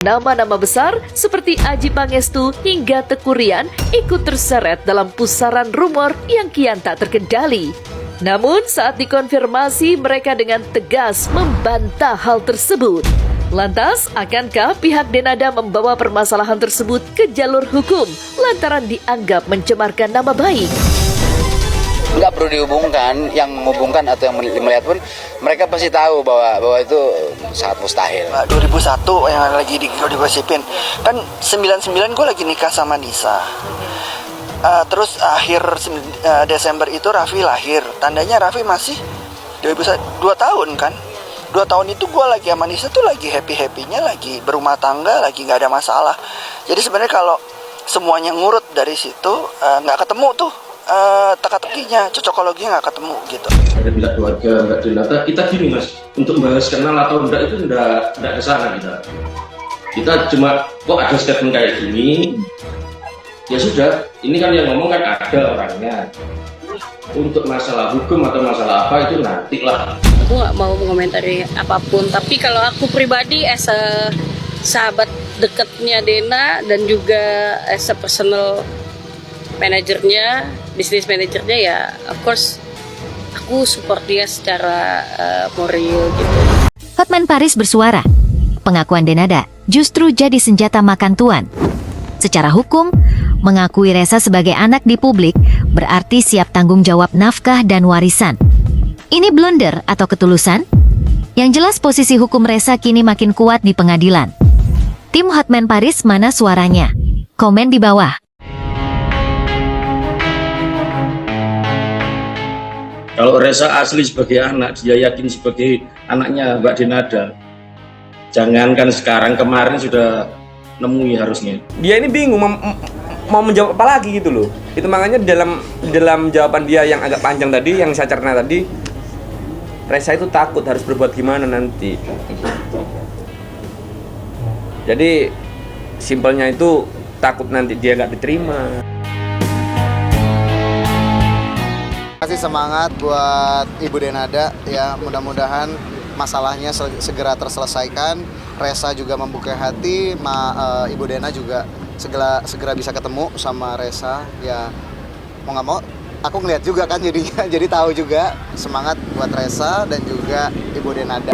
Nama-nama besar seperti Adjie Pangestu hingga Teuku Ryan ikut terseret dalam pusaran rumor yang kian tak terkendali. Namun saat dikonfirmasi mereka dengan tegas membantah hal tersebut. Lantas, akankah pihak Denada membawa permasalahan tersebut ke jalur hukum lantaran dianggap mencemarkan nama baik? Nggak perlu dihubungkan, yang menghubungkan atau yang melihat pun mereka pasti tahu bahwa itu sangat mustahil. 2001 yang lagi digosipin kan 99 gue lagi nikah sama Nisa. Terus akhir Desember itu Raffi lahir. Tandanya Raffi masih 2001, 2 tahun kan. 2 tahun itu gue lagi sama Nisa tuh lagi happy-happynya, lagi berumah tangga, lagi nggak ada masalah. Jadi sebenarnya kalau semuanya ngurut dari situ nggak ketemu tuh teka-tekinya, cocokologinya nggak ketemu gitu. Ada pihak keluarga nggak Denada, kita gini mas, untuk bahas kenal atau enggak itu enggak ke sana kita cuma kok ada statement kayak gini, ya sudah, ini kan yang ngomong kan ada orangnya. Untuk masalah hukum atau masalah apa itu nantilah. Aku nggak mau mengomentari apapun, tapi kalau aku pribadi as a sahabat dekatnya Dena dan juga as a personal manajernya, bisnis manajernya, ya of course aku support dia secara moral gitu. Hotman Paris bersuara, pengakuan Denada justru jadi senjata makan tuan. Secara hukum, mengakui Ressa sebagai anak di publik berarti siap tanggung jawab nafkah dan warisan. Ini blunder atau ketulusan? Yang jelas posisi hukum Ressa kini makin kuat di pengadilan. Tim Hotman Paris mana suaranya? Komen di bawah. Kalau Ressa asli sebagai anak, dia yakin sebagai anaknya Mbak Denada. Jangankan sekarang, kemarin sudah nemui harusnya. Dia ini bingung mau menjawab apa lagi gitu loh. Itu makanya dalam jawaban dia yang agak panjang tadi, yang saya cerna tadi, Ressa itu takut harus berbuat gimana nanti. Jadi simpelnya itu takut nanti dia nggak diterima. Kasih semangat buat Ibu Denada ya, mudah-mudahan masalahnya segera terselesaikan. Ressa juga membuka hati, Ibu Dena juga segera bisa ketemu sama Ressa ya. Mau nggak mau aku ngeliat juga kan jadinya, jadi tahu juga. Semangat buat Ressa dan juga Ibu Denada.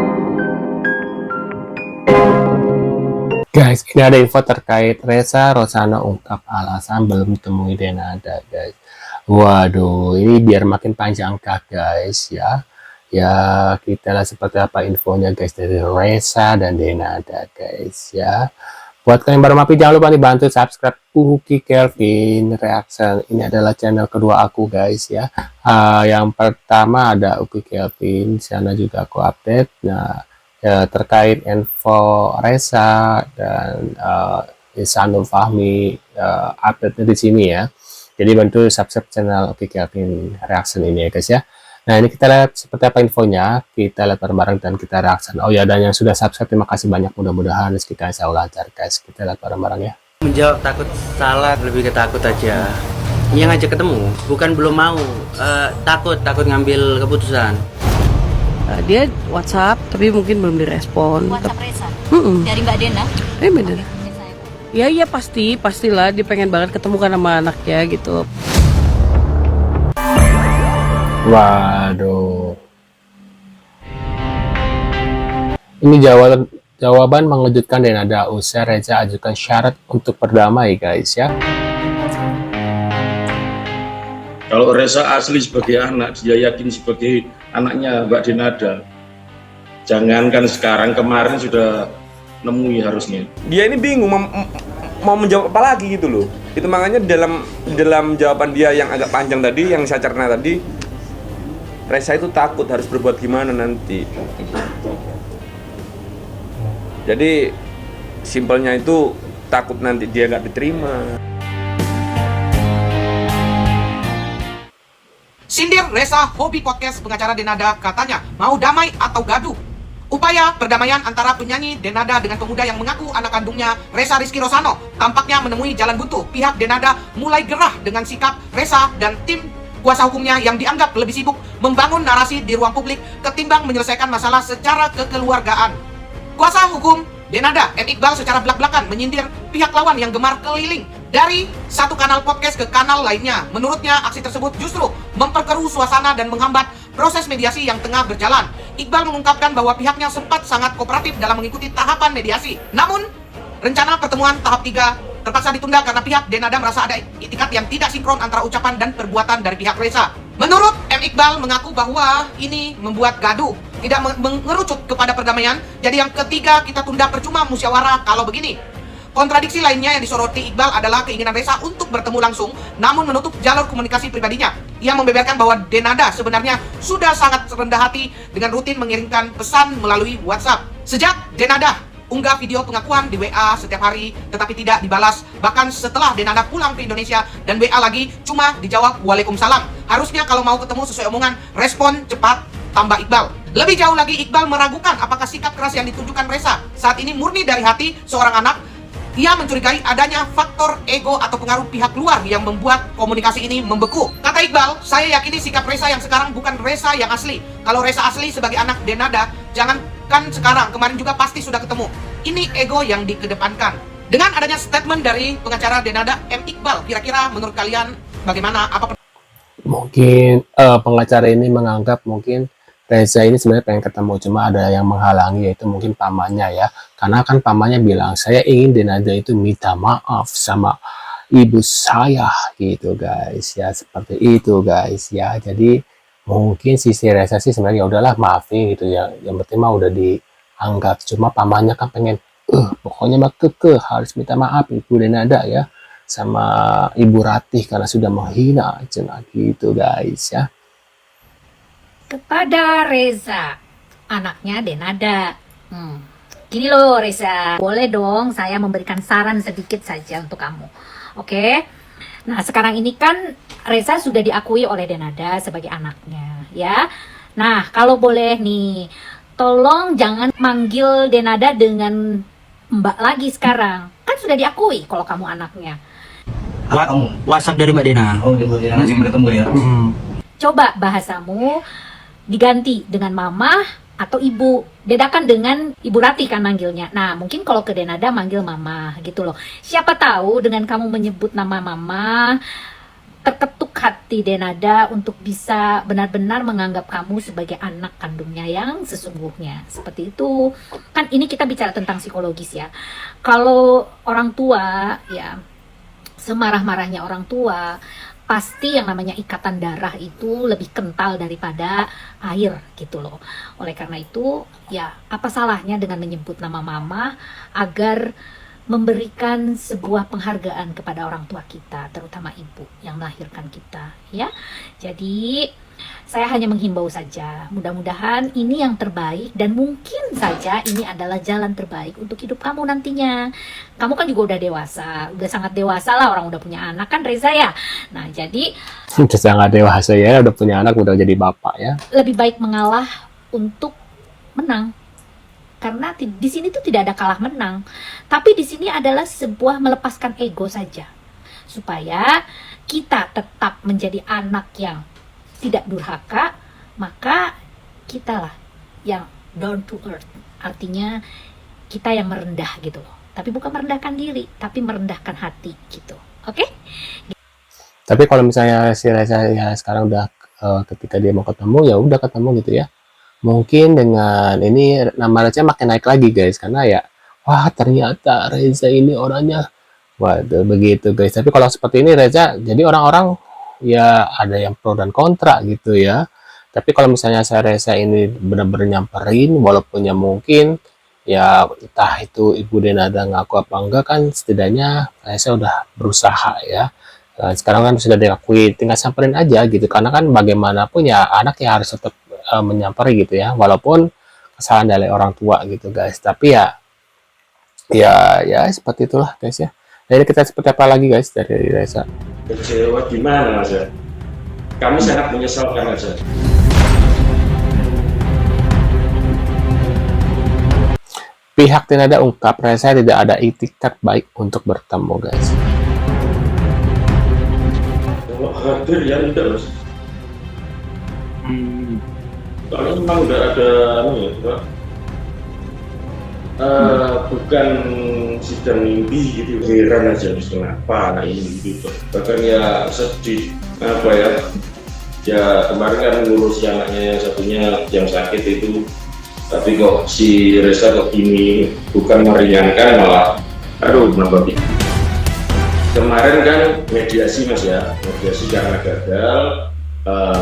Guys, ini ada info terkait Ressa Rosana ungkap alasan belum temui Denada, guys. Waduh, ini biar makin panjang kah guys ya. Ya, kita lihat seperti apa infonya guys dari Ressa dan Denada guys ya. Buat kalian baru mampir, jangan lupa dibantu subscribe Uki Kelvin Reaction. Ini adalah channel kedua aku guys ya. Yang pertama ada Uki Kelvin, sana juga aku update. Nah, ya, terkait info Ressa dan Ihsanul Fahmi, update-nya di sini ya. Jadi bantu subscribe channel Uki Kelvin Reaction ini ya guys ya. Nah ini kita lihat seperti apa infonya, kita lihat bareng-bareng dan kita reaction. Oh ya, dan yang sudah subscribe terima kasih banyak, mudah-mudahan kita bisa lancar guys. Kita lihat bareng-bareng ya. Menjawab takut salah, lebih ke takut aja. Yang ngajak ketemu, bukan belum mau, takut ngambil keputusan. Dia WhatsApp tapi mungkin belum direspon. WhatsApp Ressa? Dari Mbak Dena? Bener. Ya pastilah dia pengen banget ketemu kan sama anaknya gitu. Waduh. Ini jawaban mengejutkan Denada usai Ressa ajukan syarat untuk berdamai guys ya. Kalau Ressa asli sebagai anak, dia yakin sebagai anaknya Mbak Denada. Jangankan sekarang, kemarin sudah nemui harusnya. Dia ini bingung mau menjawab apa lagi gitu loh. Itu makanya dalam jawaban dia yang agak panjang tadi, yang saya cerna tadi, Ressa itu takut harus berbuat gimana nanti. Jadi simpelnya itu takut nanti dia nggak diterima. Sindir Ressa, hobi podcast pengacara Denada katanya mau damai atau gaduh. Upaya perdamaian antara penyanyi Denada dengan pemuda yang mengaku anak kandungnya Ressa Rizky Rosano tampaknya menemui jalan buntu. Pihak Denada mulai gerah dengan sikap Ressa dan tim kuasa hukumnya yang dianggap lebih sibuk membangun narasi di ruang publik ketimbang menyelesaikan masalah secara kekeluargaan. Kuasa hukum Denada M. Iqbal secara belak-belakan menyindir pihak lawan yang gemar keliling dari satu kanal podcast ke kanal lainnya. Menurutnya, aksi tersebut justru memperkeruh suasana dan menghambat proses mediasi yang tengah berjalan. Iqbal mengungkapkan bahwa pihaknya sempat sangat kooperatif dalam mengikuti tahapan mediasi. Namun, rencana pertemuan tahap 3 terpaksa ditunda karena pihak Denada merasa ada itikat yang tidak sinkron antara ucapan dan perbuatan dari pihak Reza. Menurut M. Iqbal mengaku bahwa ini membuat gaduh, tidak mengerucut kepada perdamaian. Jadi yang ketiga, kita tunda percuma musyawarah kalau begini. Kontradiksi lainnya yang disoroti Iqbal adalah keinginan Reza untuk bertemu langsung, namun menutup jalur komunikasi pribadinya. Ia membeberkan bahwa Denada sebenarnya sudah sangat rendah hati dengan rutin mengirimkan pesan melalui WhatsApp. Sejak Denada unggah video pengakuan di WA setiap hari, tetapi tidak dibalas. Bahkan setelah Denada pulang ke Indonesia dan WA lagi, cuma dijawab Waalaikumsalam. Harusnya kalau mau ketemu sesuai omongan, respon cepat, tambah Iqbal. Lebih jauh lagi, Iqbal meragukan apakah sikap keras yang ditunjukkan Reza saat ini murni dari hati seorang anak. Ia mencurigai adanya faktor ego atau pengaruh pihak luar yang membuat komunikasi ini membeku. Kata Iqbal, saya yakini sikap Reza yang sekarang bukan Reza yang asli. Kalau Reza asli sebagai anak Denada, jangankan sekarang, kemarin juga pasti sudah ketemu. Ini ego yang dikedepankan. Dengan adanya statement dari pengacara Denada M. Iqbal, kira-kira menurut kalian bagaimana? Apa Mungkin pengacara ini menganggap mungkin Reza ini sebenarnya pengen ketemu, cuma ada yang menghalangi, yaitu mungkin pamannya ya. Karena kan pamannya bilang, saya ingin Denada itu minta maaf sama ibu saya gitu guys ya, seperti itu guys ya. Jadi mungkin sisi Reza sih sebenarnya ya udahlah maafin gitu ya, yang penting mah udah dianggap. Cuma pamannya kan pengen pokoknya mah kekeh harus minta maaf ibu Denada ya sama ibu Ratih karena sudah menghina cina gitu guys ya. Kepada Reza, anaknya Denada. Gini loh Reza, boleh dong saya memberikan saran sedikit saja untuk kamu. Oke? Nah sekarang ini kan Reza sudah diakui oleh Denada sebagai anaknya ya. Nah kalau boleh nih, tolong jangan manggil Denada dengan Mbak lagi sekarang. Kan sudah diakui kalau kamu anaknya. WhatsApp dari Mbak Dena. Oh, Mbak Dena langsung bertemu ya. Coba bahasamu diganti dengan mama atau ibu. Bedakan dengan ibu Ratih kan manggilnya. Nah mungkin kalau ke Denada manggil mama gitu loh. Siapa tahu dengan kamu menyebut nama mama, terketuk hati Denada untuk bisa benar-benar menganggap kamu sebagai anak kandungnya yang sesungguhnya. Seperti itu. Kan ini kita bicara tentang psikologis ya. Kalau orang tua ya, semarah-marahnya orang tua, pasti yang namanya ikatan darah itu lebih kental daripada air gitu loh. Oleh karena itu ya apa salahnya dengan menyebut nama mama agar memberikan sebuah penghargaan kepada orang tua kita, terutama ibu yang melahirkan kita ya. Jadi saya hanya menghimbau saja, mudah-mudahan ini yang terbaik dan mungkin saja ini adalah jalan terbaik untuk hidup kamu nantinya. Kamu kan juga udah dewasa, udah sangat dewasa lah, orang udah punya anak kan Reza ya. Nah jadi Udah sangat dewasa ya, udah punya anak, udah jadi bapak ya. lebih baik mengalah untuk menang. Karena di sini tuh tidak ada kalah menang, tapi di sini adalah sebuah melepaskan ego saja, supaya kita tetap menjadi anak yang tidak durhaka, maka kitalah yang down to earth, artinya kita yang merendah gitu loh. Tapi bukan merendahkan diri, tapi merendahkan hati gitu. Oke? Tapi kalau misalnya si Reza ya sekarang udah ketika dia mau ketemu ya udah ketemu gitu ya. Mungkin dengan ini nama Reza makin naik lagi guys, karena ya wah ternyata Reza ini orangnya waduh begitu guys. Tapi kalau seperti ini Reza, jadi orang-orang ya ada yang pro dan kontra gitu ya. Tapi kalau misalnya saya Reza ini benar-benar nyamperin, walaupun ya mungkin ya entah itu Ibu Denada ngaku apa enggak, kan setidaknya Reza udah berusaha ya. Nah, sekarang kan sudah diakui, tinggal samperin aja gitu, karena kan bagaimanapun ya anak ya harus tetap menyamperi gitu ya, walaupun kesalahan dari orang tua gitu guys. Tapi ya seperti itulah guys ya. Jadi kita seperti apa lagi guys dari Reza? Kecewa gimana Mas? Kami sangat menyesalkan Mas. Pihak Denada ungkap Reza tidak ada itikat baik untuk bertemu guys. Kalau hadir ya tidak Mas. Soalnya memang udah ada ya, bukan sidang mimpi gitu, heran aja kenapa anak ini gitu. Bahkan ya sedih apa ya. Ya kemarin kan ngurusi anaknya yang satunya yang sakit itu, tapi kok si Reza kok gini, bukan meringankan malah aduh nambah. Kemarin kan mediasi mas ya, mediasi karena gagal,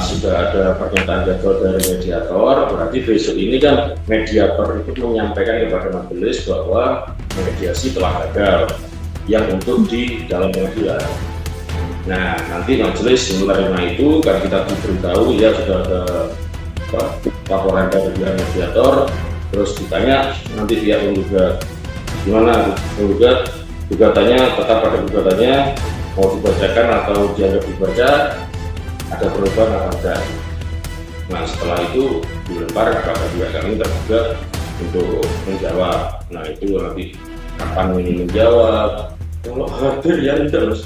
sudah ada pernyataan gagal dari mediator, berarti besok ini kan mediator itu menyampaikan kepada majelis bahwa mediasi telah gagal yang untuk di dalam pengadilan. Nah nanti majelis menerima itu, kan kita diberitahu ya sudah ada laporan dari pihak mediator, terus ditanya nanti pihak penggugat gimana, penggugat gugatannya tetap pada gugatannya, mau dibacakan atau dianggap dibaca, ada perubahan apa enggak. Nah setelah itu dilempar kepada pihak kami tergugat untuk menjawab. Nah itu nanti kapan ini menjawab, kalau hadir ya tidak mas.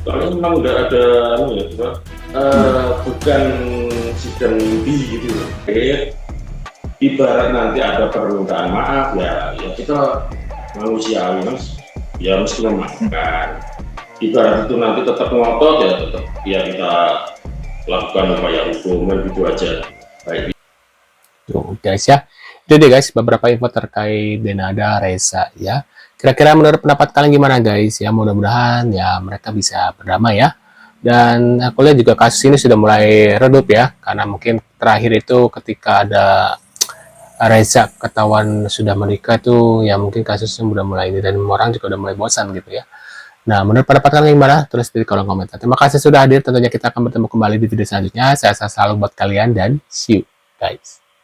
Soalnya memang udah ada bukan sidang mimpi gitu. Ibarat nanti ada permintaan maaf ya kita manusiawi mas, ya mesti memaafkan. Ibarat itu nanti tetap ngotot ya tetap ya kita lakukan upaya hukum, gitu aja. Baik. Tuh guys ya, itu deh guys beberapa info terkait Denada Reza ya. Kira-kira menurut pendapat kalian gimana guys ya, mudah-mudahan ya mereka bisa berdamai ya. Dan aku lihat juga kasus ini sudah mulai redup ya, karena mungkin terakhir itu ketika ada Reza ketahuan sudah menikah tuh ya mungkin kasusnya udah mulai ini, dan orang juga udah mulai bosan gitu ya. Nah menurut pendapat kalian gimana? Tulis di kolom komentar. Terima kasih sudah hadir, tentunya kita akan bertemu kembali di video selanjutnya. Saya selalu buat kalian dan see you guys.